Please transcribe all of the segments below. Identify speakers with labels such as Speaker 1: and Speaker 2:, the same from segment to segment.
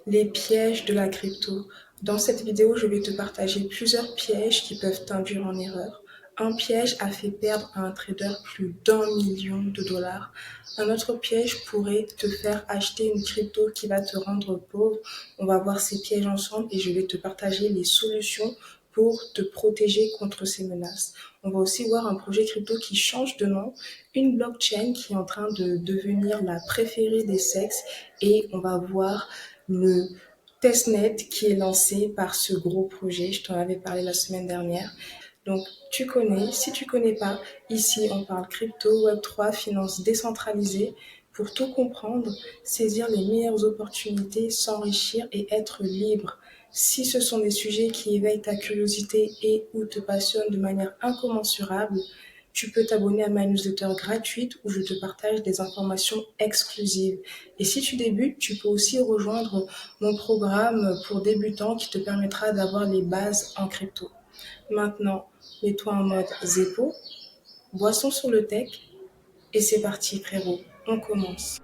Speaker 1: Les pièges de la crypto. Dans cette vidéo, je vais te partager plusieurs pièges qui peuvent t'induire en erreur. Un piège a fait perdre à un trader plus d'1 million de dollars. Un autre piège pourrait te faire acheter une crypto qui va te rendre pauvre. On va voir ces pièges ensemble et je vais te partager les solutions pour te protéger contre ces menaces. On va aussi voir un projet crypto qui change de nom, une blockchain qui est en train de devenir la préférée des sexes et on va voir le testnet qui est lancé par ce gros projet. Je t'en avais parlé la semaine dernière. Donc, tu connais. Si tu connais pas, ici, on parle crypto, Web3, finance décentralisée. Pour tout comprendre, saisir les meilleures opportunités, s'enrichir et être libre. Si ce sont des sujets qui éveillent ta curiosité et ou te passionnent de manière incommensurable, tu peux t'abonner à ma newsletter gratuite où je te partage des informations exclusives. Et si tu débutes, tu peux aussi rejoindre mon programme pour débutants qui te permettra d'avoir les bases en crypto. Maintenant, mets-toi en mode Zeppo, boisson sur le tech et c'est parti frérot, on commence.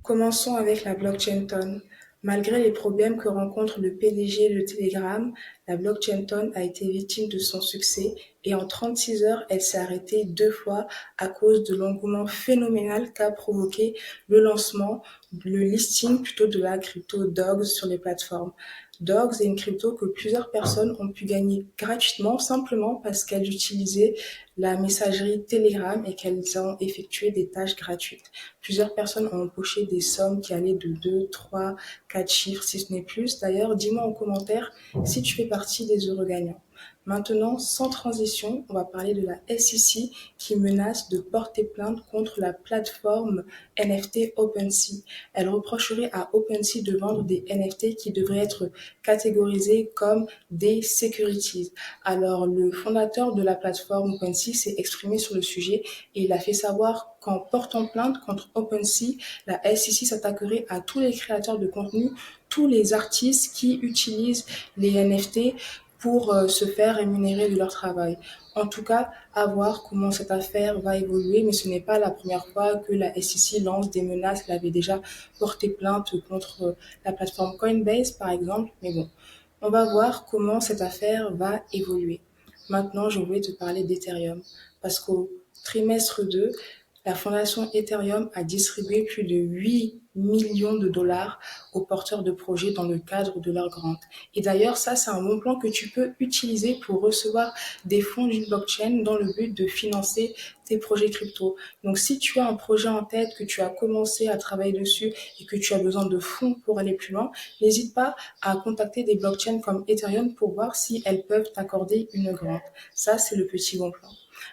Speaker 1: Commençons avec la blockchain Ton. Malgré les problèmes que rencontre le PDG de Telegram, la blockchain Ton a été victime de son succès et en 36 heures, elle s'est arrêtée 2 fois à cause de l'engouement phénoménal qu'a provoqué le listing plutôt de la crypto Dogs sur les plateformes. Dogs est une crypto que plusieurs personnes ont pu gagner gratuitement simplement parce qu'elles utilisaient la messagerie Telegram et qu'elles ont effectué des tâches gratuites. Plusieurs personnes ont empoché des sommes qui allaient de 2, 3, 4 chiffres, si ce n'est plus. D'ailleurs, dis-moi en commentaire si tu fais partie des heureux gagnants. Maintenant, sans transition, on va parler de la SEC qui menace de porter plainte contre la plateforme NFT OpenSea. Elle reprocherait à OpenSea de vendre des NFT qui devraient être catégorisés comme des securities. Alors, le fondateur de la plateforme OpenSea s'est exprimé sur le sujet et il a fait savoir qu'en portant plainte contre OpenSea, la SEC s'attaquerait à tous les créateurs de contenu, tous les artistes qui utilisent les NFT pour se faire rémunérer de leur travail. En tout cas, à voir comment cette affaire va évoluer, mais ce n'est pas la première fois que la SEC lance des menaces. Elle avait déjà porté plainte contre la plateforme Coinbase, par exemple, mais bon, on va voir comment cette affaire va évoluer. Maintenant, je voulais te parler d'Ethereum parce qu'au trimestre 2, la fondation Ethereum a distribué plus de 8 millions de dollars aux porteurs de projets dans le cadre de leur grant. Et d'ailleurs, ça, c'est un bon plan que tu peux utiliser pour recevoir des fonds d'une blockchain dans le but de financer tes projets crypto. Donc, si tu as un projet en tête, que tu as commencé à travailler dessus et que tu as besoin de fonds pour aller plus loin, n'hésite pas à contacter des blockchains comme Ethereum pour voir si elles peuvent t'accorder une grant. Ça, c'est le petit bon plan.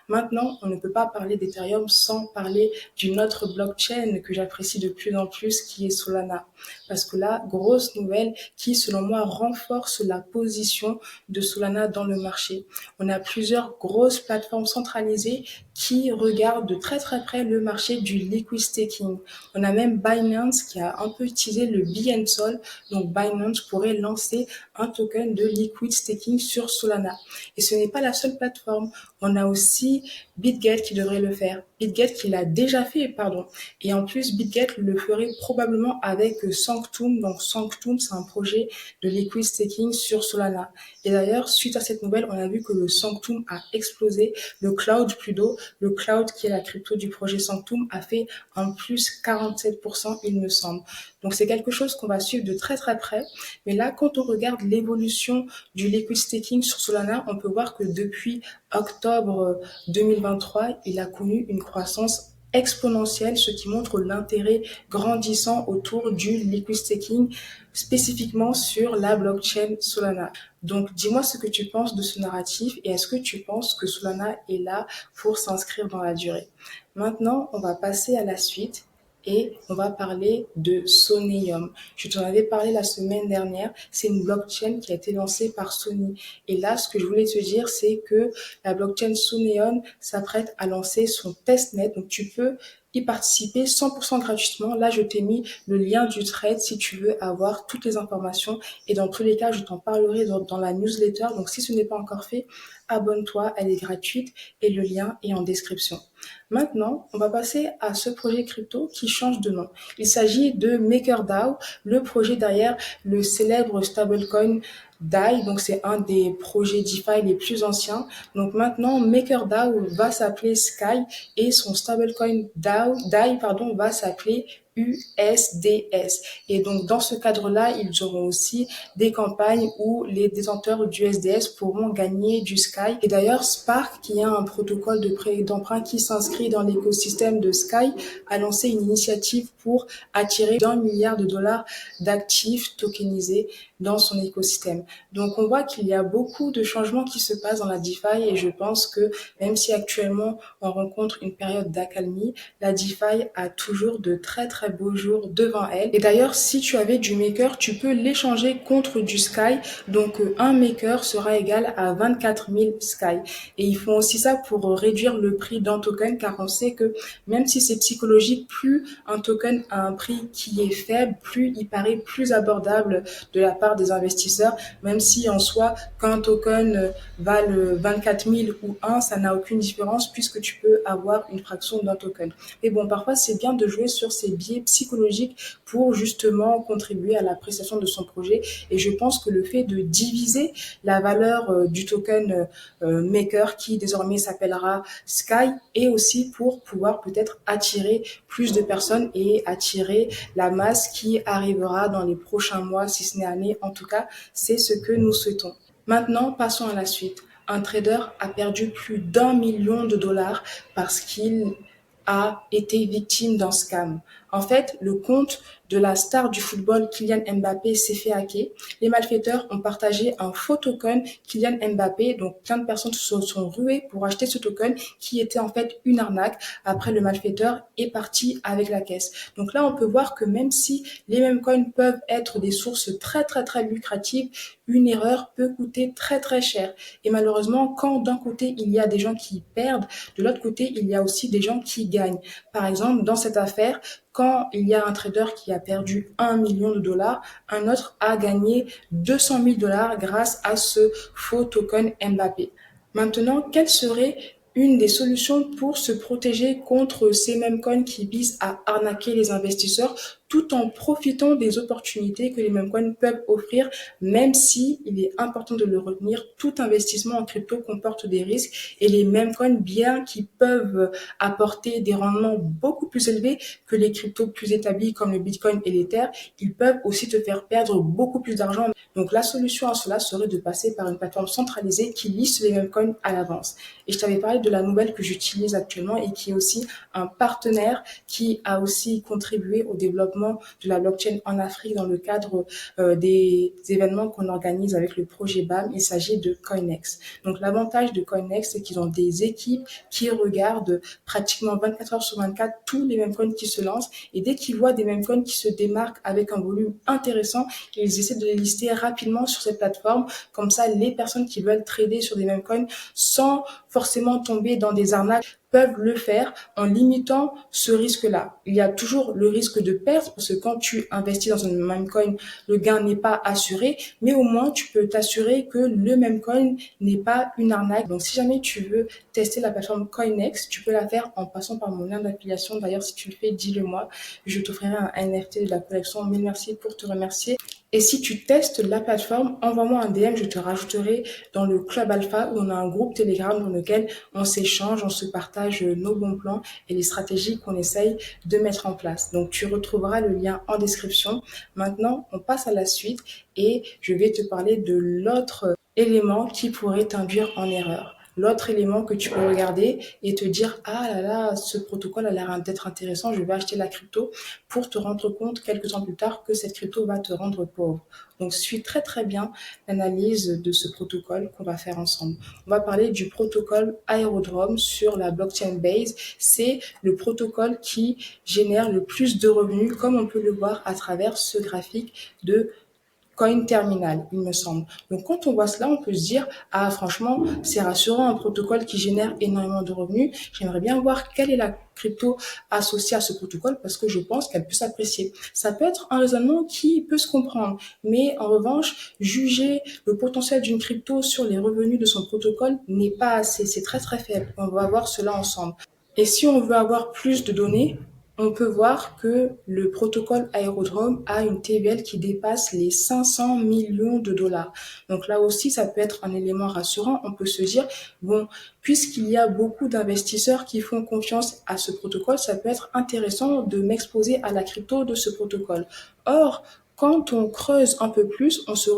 Speaker 1: Maintenant, on ne peut pas parler d'Ethereum sans parler d'une autre blockchain que j'apprécie de plus en plus, qui est Solana. Parce que là, grosse nouvelle qui, selon moi, renforce la position de Solana dans le marché. On a plusieurs grosses plateformes centralisées qui regardent de très très près le marché du liquid staking. On a même Binance qui a un peu utilisé le buy and sol. Donc Binance pourrait lancer un token de liquid staking sur Solana. Et ce n'est pas la seule plateforme. On a aussi BitGet qui devrait le faire. BitGet qui l'a déjà fait, pardon. Et en plus, BitGet le ferait probablement avec Sanctum. Donc Sanctum, c'est un projet de liquid staking sur Solana. Et d'ailleurs, suite à cette nouvelle, on a vu que le Sanctum a explosé. Le cloud plutôt, le cloud qui est la crypto du projet Sanctum a fait un plus 47%, il me semble. Donc c'est quelque chose qu'on va suivre de très très près. Mais là, quand on regarde l'évolution du liquid staking sur Solana, on peut voir que depuis octobre 2023, il a connu une croissance exponentielle, ce qui montre l'intérêt grandissant autour du liquid staking, spécifiquement sur la blockchain Solana. Donc, dis-moi ce que tu penses de ce narratif et est-ce que tu penses que Solana est là pour s'inscrire dans la durée? Maintenant, on va passer à la suite et on va parler de Soneum. Je t'en avais parlé la semaine dernière. C'est une blockchain qui a été lancée par Sony. Et là, ce que je voulais te dire, c'est que la blockchain Soneum s'apprête à lancer son testnet. Donc, tu peux y participer 100% gratuitement. Là, je t'ai mis le lien du thread si tu veux avoir toutes les informations. Et dans tous les cas, je t'en parlerai dans la newsletter. Donc, si ce n'est pas encore fait, abonne-toi, elle est gratuite et le lien est en description. Maintenant, on va passer à ce projet crypto qui change de nom. Il s'agit de MakerDAO, le projet derrière le célèbre stablecoin DAI. Donc, c'est un des projets DeFi les plus anciens. Donc, maintenant, MakerDAO va s'appeler Sky et son stablecoin DAI, va s'appeler USDS. Et donc, dans ce cadre-là, ils auront aussi des campagnes où les détenteurs du USDS pourront gagner du Sky. Et d'ailleurs, Spark, qui est un protocole de prêt d'emprunt qui s'inscrit dans l'écosystème de Sky, a lancé une initiative pour attirer d'1 milliard de dollars d'actifs tokenisés dans son écosystème. Donc, on voit qu'il y a beaucoup de changements qui se passent dans la DeFi et je pense que même si actuellement on rencontre une période d'accalmie, la DeFi a toujours de très très beaux jours devant elle. Et d'ailleurs, si tu avais du Maker, tu peux l'échanger contre du Sky. Donc, un Maker sera égal à 24 000 Sky. Et ils font aussi ça pour réduire le prix d'un token car on sait que même si c'est psychologique, plus un token a un prix qui est faible, plus il paraît plus abordable de la part des investisseurs, même si en soi, qu'un token vale 24 000 ou 1, ça n'a aucune différence puisque tu peux avoir une fraction d'un token. Mais bon, parfois, c'est bien de jouer sur ces biais psychologiques pour justement contribuer à l'appréciation de son projet. Et je pense que le fait de diviser la valeur du token Maker, qui désormais s'appellera Sky, est aussi pour pouvoir peut-être attirer plus de personnes et attirer la masse qui arrivera dans les prochains mois, si ce n'est années. En tout cas, c'est ce que nous souhaitons. Maintenant, passons à la suite. Un trader a perdu plus d'1 million de dollars parce qu'il a été victime d'un scam. En fait, le compte de la star du football Kylian Mbappé s'est fait hacker. Les malfaiteurs ont partagé un faux token Kylian Mbappé, donc plein de personnes se sont ruées pour acheter ce token qui était en fait une arnaque. Après, le malfaiteur est parti avec la caisse. Donc là, on peut voir que même si les mêmes coins peuvent être des sources très très très lucratives, une erreur peut coûter très très cher. Et malheureusement, quand d'un côté il y a des gens qui perdent, de l'autre côté il y a aussi des gens qui gagnent. Par exemple, dans cette affaire, quand il y a un trader qui a perdu 1 million de dollars, un autre a gagné 200 000 dollars grâce à ce faux token Mbappé. Maintenant, quelle serait une des solutions pour se protéger contre ces mêmes coins qui visent à arnaquer les investisseurs tout en profitant des opportunités que les mêmes coins peuvent offrir, même si il est important de le retenir, tout investissement en crypto comporte des risques et les mêmes coins, bien qu'ils peuvent apporter des rendements beaucoup plus élevés que les cryptos plus établis comme le Bitcoin et l'Ether, ils peuvent aussi te faire perdre beaucoup plus d'argent. Donc la solution à cela serait de passer par une plateforme centralisée qui liste les mêmes coins à l'avance. Et je t'avais parlé de la nouvelle que j'utilise actuellement et qui est aussi un partenaire qui a aussi contribué au développement de la blockchain en Afrique dans le cadre des événements qu'on organise avec le projet BAM. Il s'agit de Coinex. Donc l'avantage de Coinex, c'est qu'ils ont des équipes qui regardent pratiquement 24 heures sur 24 tous les mêmes coins qui se lancent et dès qu'ils voient des mêmes coins qui se démarquent avec un volume intéressant, ils essaient de les lister rapidement sur cette plateforme. Comme ça, les personnes qui veulent trader sur des mêmes coins sans forcément tomber dans des arnaques peuvent le faire en limitant ce risque-là. Il y a toujours le risque de perdre parce que quand tu investis dans un même coin, le gain n'est pas assuré, mais au moins tu peux t'assurer que le même coin n'est pas une arnaque. Donc si jamais tu veux tester la plateforme Coinex, tu peux la faire en passant par mon lien d'affiliation. D'ailleurs, si tu le fais, dis-le moi. Je t'offrirai un NFT de la collection. Mille merci pour te remercier. Et si tu testes la plateforme, envoie-moi un DM, je te rajouterai dans le club alpha où on a un groupe Telegram dans lequel on s'échange, on se partage nos bons plans et les stratégies qu'on essaye de mettre en place. Donc tu retrouveras le lien en description. Maintenant, on passe à la suite et je vais te parler de l'autre élément qui pourrait t'induire en erreur. L'autre élément que tu peux regarder et te dire ah là là, ce protocole a l'air d'être intéressant, je vais acheter la crypto, pour te rendre compte quelques temps plus tard que cette crypto va te rendre pauvre. Donc suis très très bien l'analyse de ce protocole qu'on va faire ensemble. On va parler du protocole Aerodrome sur la blockchain Base. C'est le protocole qui génère le plus de revenus, comme on peut le voir à travers ce graphique de Coin Terminal, il me semble. Donc quand on voit cela, on peut se dire, ah franchement, c'est rassurant, un protocole qui génère énormément de revenus. J'aimerais bien voir quelle est la crypto associée à ce protocole parce que je pense qu'elle peut s'apprécier. Ça peut être un raisonnement qui peut se comprendre, mais en revanche, juger le potentiel d'une crypto sur les revenus de son protocole n'est pas assez, c'est très très faible. On va voir cela ensemble. Et si on veut avoir plus de données, on peut voir que le protocole Aerodrome a une TVL qui dépasse les 500 millions de dollars. Donc là aussi, ça peut être un élément rassurant. On peut se dire, bon, puisqu'il y a beaucoup d'investisseurs qui font confiance à ce protocole, ça peut être intéressant de m'exposer à la crypto de ce protocole. Or, quand on creuse un peu plus, on se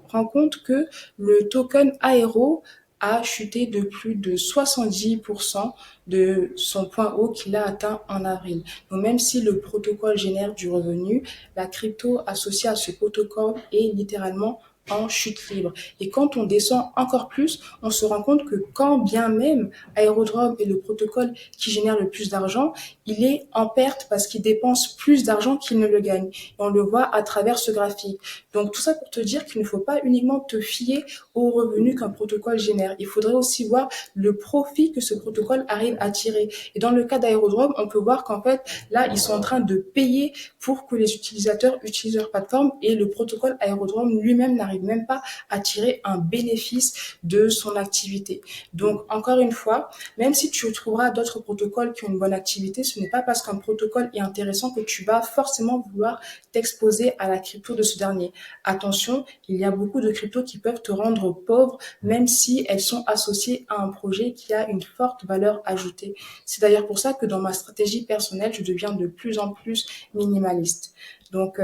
Speaker 1: rend compte que le token Aero a chuté de plus de 70% de son point haut qu'il a atteint en avril. Donc même si le protocole génère du revenu, la crypto associée à ce protocole est littéralement en chute libre. Et quand on descend encore plus, on se rend compte que quand bien même Aerodrome est le protocole qui génère le plus d'argent, il est en perte parce qu'il dépense plus d'argent qu'il ne le gagne. Et on le voit à travers ce graphique. Donc tout ça pour te dire qu'il ne faut pas uniquement te fier aux revenus qu'un protocole génère. Il faudrait aussi voir le profit que ce protocole arrive à tirer. Et dans le cas d'Aerodrome, on peut voir qu'en fait, là, ils sont en train de payer pour que les utilisateurs utilisent leur plateforme et le protocole Aerodrome lui-même n'arrive même pas à tirer un bénéfice de son activité. Donc, encore une fois, même si tu trouveras d'autres protocoles qui ont une bonne activité, ce n'est pas parce qu'un protocole est intéressant que tu vas forcément vouloir t'exposer à la crypto de ce dernier. Attention, il y a beaucoup de cryptos qui peuvent te rendre pauvre, même si elles sont associées à un projet qui a une forte valeur ajoutée. C'est d'ailleurs pour ça que dans ma stratégie personnelle, je deviens de plus en plus minimaliste. Donc,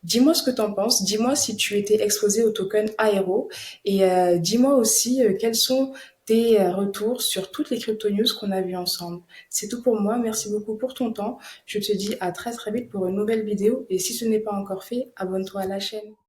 Speaker 1: dis-moi ce que tu en penses. Dis-moi si tu étais exposé au token Aero et dis-moi aussi quels sont tes retours sur toutes les crypto news qu'on a vues ensemble. C'est tout pour moi. Merci beaucoup pour ton temps. Je te dis à très très vite pour une nouvelle vidéo et si ce n'est pas encore fait, abonne-toi à la chaîne.